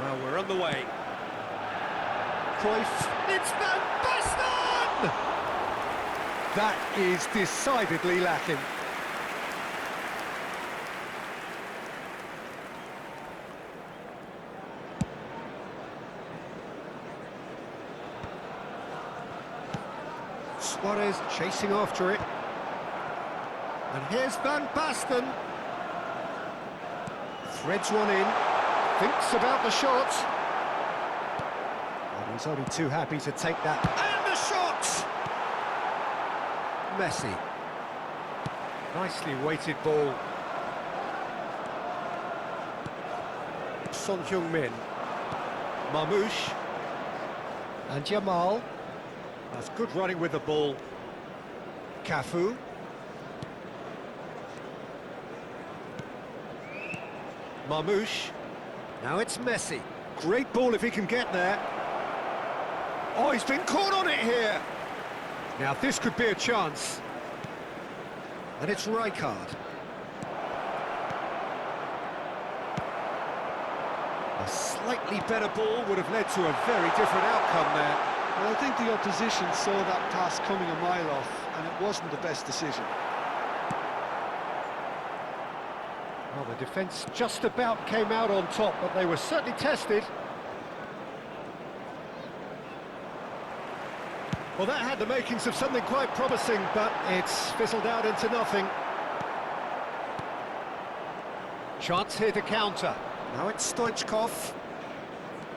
Well, we're on the way. Cruyff. It's Van Basten! That is decidedly lacking. Suarez chasing after it. And here's Van Basten. Threads one in. Thinks about the shot. And he's only too happy to take that. And the shot! Messi. Nicely weighted ball. Son Heung-min. Marmoush. And Jamal. That's good running with the ball. Cafu. Marmoush. Now it's Messi. Great ball if he can get there. Oh, he's been caught on it here. Now this could be a chance. And it's Rijkaard. A slightly better ball would have led to a very different outcome there. Well, I think the opposition saw that pass coming a mile off, and it wasn't the best decision. Well, the defence just about came out on top, but they were certainly tested. Well, that had the makings of something quite promising, but it's fizzled out into nothing. Chance here to counter. Now it's Stoichkov.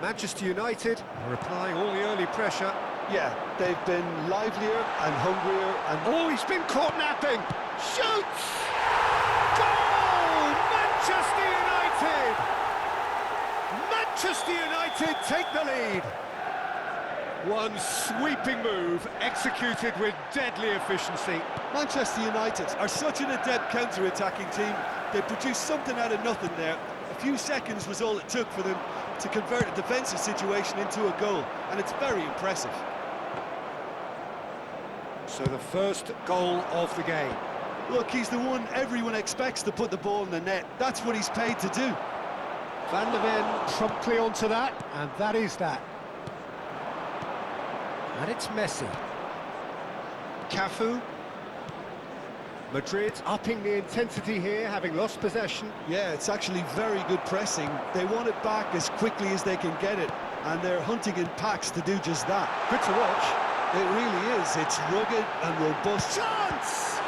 Manchester United are applying all the early pressure. Yeah, they've been livelier and hungrier and... Oh, he's been caught napping! Shoots! Goal! Manchester United! Manchester United take the lead! One sweeping move, executed with deadly efficiency. Manchester United are such an adept counter-attacking team. They produced something out of nothing there. A few seconds was all it took for them to convert a defensive situation into a goal, and it's very impressive. So the first goal of the game. Look, he's the one everyone expects to put the ball in the net. That's what he's paid to do. Van der Ven promptly onto that, and that is that. And it's Messi. Cafu. Madrid upping the intensity here, having lost possession. Yeah, it's actually very good pressing. They want it back as quickly as they can get it, and they're hunting in packs to do just that. Good to watch. It really is. It's rugged and robust. Chance!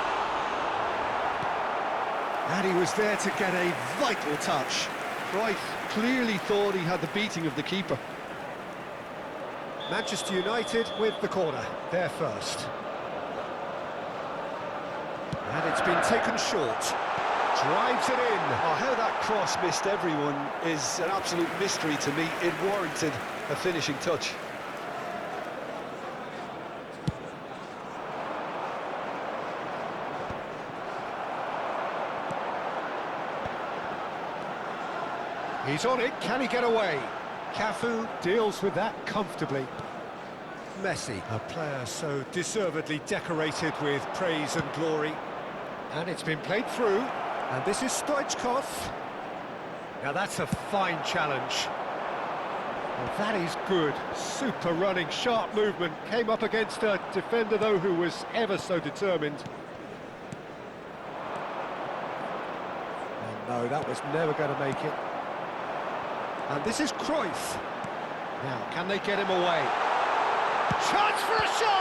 And he was there to get a vital touch. Cruyff clearly thought he had the beating of the keeper. Manchester United with the corner, there first. And it's been taken short. Drives it in. Oh, how that cross missed everyone is an absolute mystery to me. It warranted a finishing touch. He's on it, can he get away? Cafu deals with that comfortably. Messi, a player so deservedly decorated with praise and glory. And it's been played through, and this is Stoichkov. Now that's a fine challenge. Well, that is good. Super running, sharp movement. Came up against a defender, though, who was ever so determined. And no, that was never going to make it. And this is Cruyff. Now, can they get him away? Chance for a shot!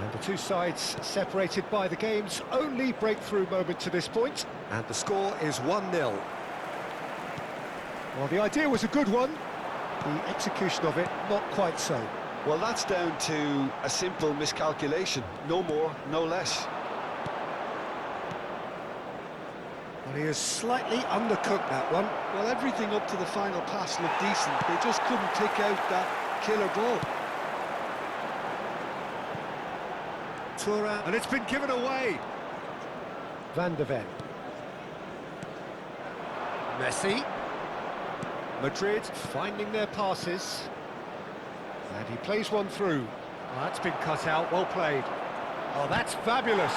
And the two sides separated by the game's only breakthrough moment to this point. And the score is 1-0. Well, the idea was a good one. The execution of it, not quite so. Well, that's down to a simple miscalculation. No more, no less. Well, he has slightly undercooked that one. Well, everything up to the final pass looked decent. They just couldn't pick out that killer ball. And it's been given away. Van der Ven. Messi. Madrid finding their passes. And he plays one through. Oh, that's been cut out, well played. Oh, that's fabulous.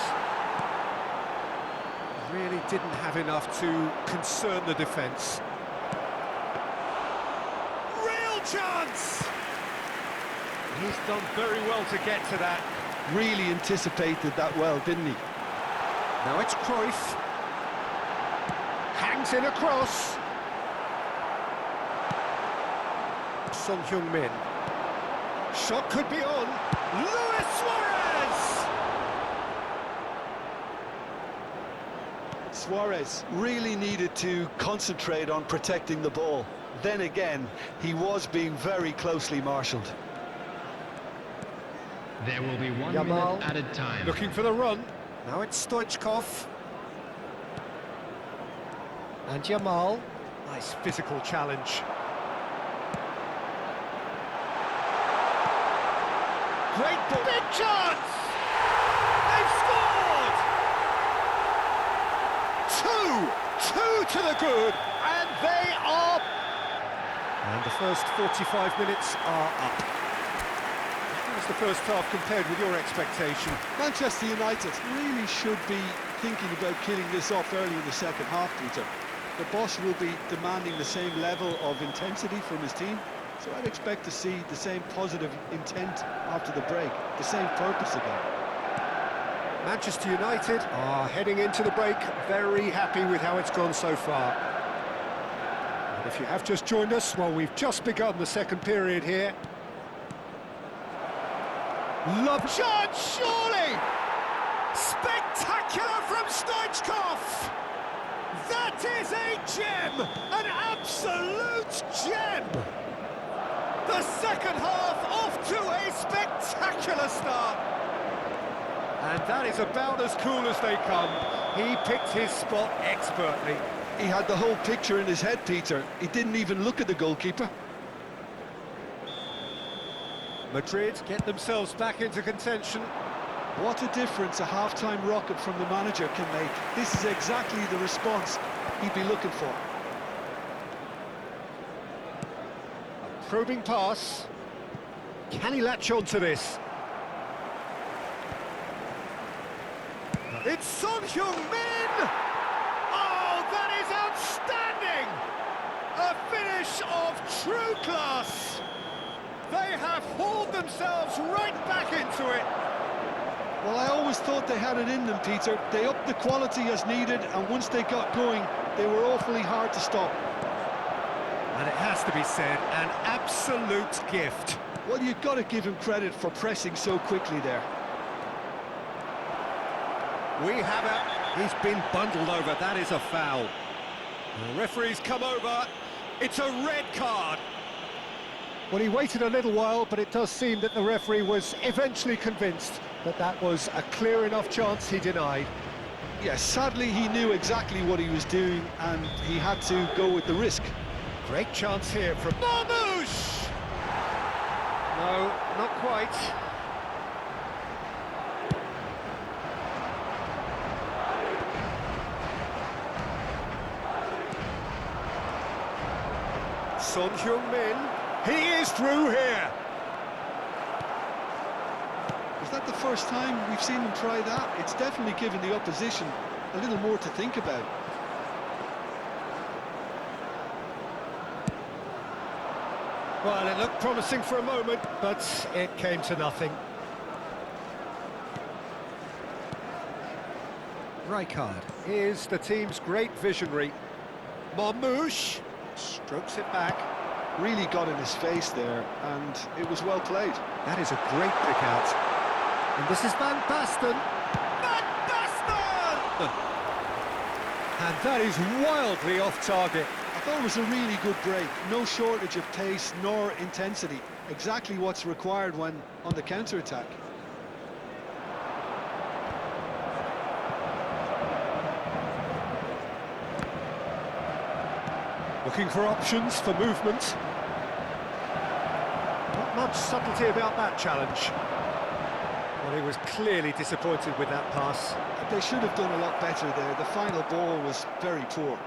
Really didn't have enough to concern the defence. Real chance! He's done very well to get to that. Really anticipated that well, didn't he? Now it's Cruyff. Hangs in across. Son Heung-min. Shot could be on. Luis Suarez! Suarez really needed to concentrate on protecting the ball. Then again, he was being very closely marshalled. There will be 1 Yamal, minute added time. looking for the run. Now it's Stoichkov. And Yamal. Nice physical challenge. Great ball. Big chance! They've scored! Two to the good, and they are... And the first 45 minutes are up. How was the first half compared with your expectation? Manchester United really should be thinking about killing this off early in the second half, Peter. The boss will be demanding the same level of intensity from his team, so I'd expect to see the same positive intent after the break, the same purpose again. Manchester United are heading into the break very happy with how it's gone so far. And if you have just joined us, well, we've just begun the second period here. Love chance, surely! Spectacular from Stoichkov! That is a gem! An absolute gem! The second half off to a spectacular start! And that is about as cool as they come. He picked his spot expertly. He had the whole picture in his head, Peter. He didn't even look at the goalkeeper. Madrid get themselves back into contention. What a difference a half-time rocket from the manager can make. This is exactly the response he'd be looking for. A probing pass. Can he latch on to this? It's Son Heung-min! Oh, that is outstanding! A finish of true class! They have hauled themselves right back into it. Well, I always thought they had it in them, Peter. They upped the quality as needed, and once they got going, they were awfully hard to stop. And it has to be said, an absolute gift. Well, you've got to give him credit for pressing so quickly there. We have it. He's been bundled over. That is a foul. The referee's come over. It's a red card. Well, he waited a little while, but it does seem that the referee was eventually convinced that that was a clear enough chance he denied. Yes, sadly he knew exactly what he was doing and he had to go with the risk. Great chance here from Marmoush! No, not quite. Son Heung-min, he is through here. Is that the first time we've seen him try that? It's definitely given the opposition a little more to think about. Well, it looked promising for a moment, but it came to nothing. Rijkaard is the team's great visionary. Marmoush strokes it back. Really got in his face there, and it was well played. That is a great pick out. And this is Van Basten. Van Basten! And that is wildly off target. I thought it was a really good break. No shortage of pace nor intensity. Exactly what's required when on the counter-attack. Looking for options for movement. Not much subtlety about that challenge. Well, he was clearly disappointed with that pass. They should have done a lot better there. The final ball was very poor.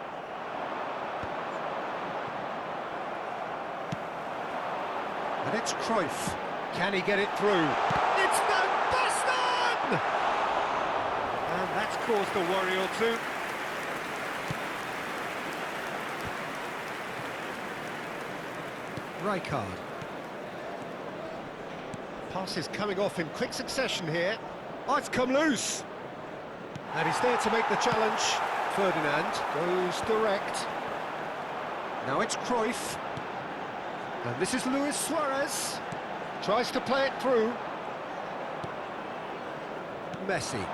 And it's Cruyff. Can he get it through? It's Van Basten! And that's caused a worry or two. Rijkaard. Pass is coming off in quick succession here. Oh, it's come loose. And he's there to make the challenge. Ferdinand goes direct. Now it's Cruyff. And this is Luis Suarez. Tries to play it through. Messi.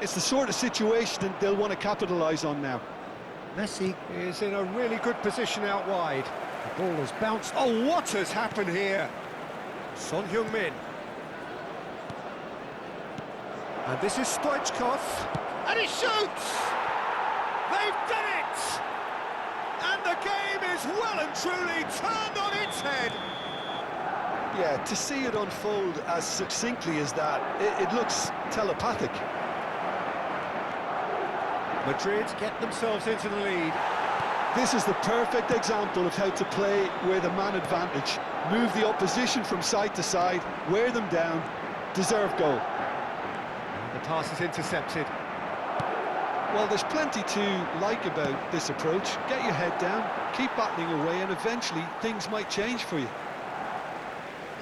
It's the sort of situation that they'll want to capitalise on now. Messi is in a really good position out wide. The ball has bounced. Oh, what has happened here? Son Heung-min. And this is Stoichkov. And he shoots! They've done it! And the game is well and truly turned on its head. Yeah, to see it unfold as succinctly as that, it looks telepathic. Madrid get themselves into the lead. This is the perfect example of how to play with a man advantage. Move the opposition from side to side, wear them down, deserve goal. And the pass is intercepted. Well, there's plenty to like about this approach. Get your head down, keep battling away, and eventually things might change for you.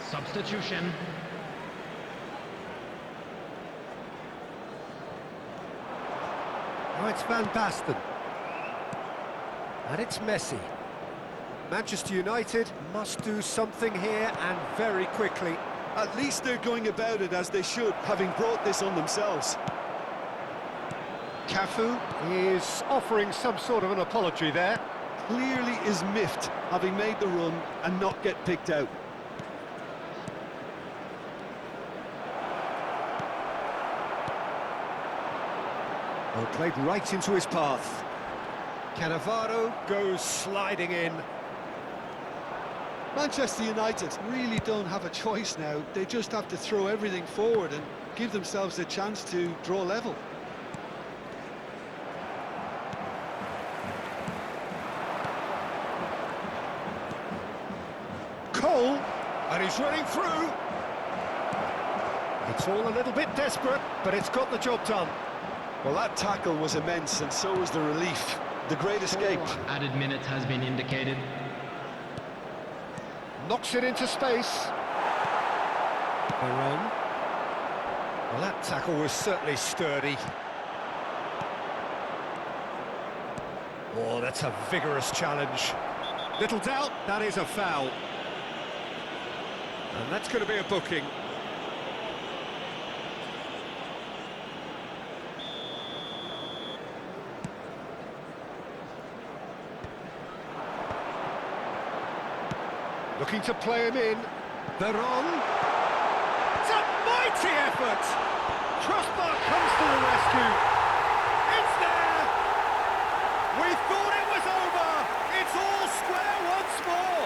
Substitution. Now it's Van Basten. And it's Messi. Manchester United must do something here, and very quickly. At least they're going about it as they should, having brought this on themselves. Cafu is offering some sort of an apology there. Clearly is miffed, having made the run and not get picked out. Well, played right into his path. Cannavaro goes sliding in. Manchester United really don't have a choice now. They just have to throw everything forward and give themselves a chance to draw level. Cole, and he's running through. It's all a little bit desperate, but it's got the job done. Well, that tackle was immense, and so was the relief. The great escape. Added minutes has been indicated. Knocks it into space. Veron. Well, that tackle was certainly sturdy. Oh, that's a vigorous challenge. Little doubt, that is a foul. And that's going to be a booking. Looking to play him in. Veron. It's a mighty effort! Crossbar comes to the rescue. It's there! We thought it was over! It's all square once more!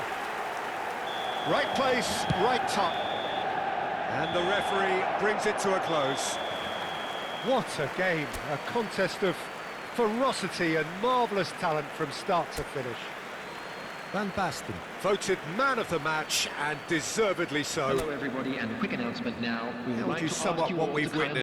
Right place, right time. And the referee brings it to a close. What a game. A contest of ferocity and marvellous talent from start to finish. Van Basten, voted man of the match, and deservedly so. Hello everybody, and a quick announcement now. We would How would like you to sum ask up you what all we've to kindly witnessed?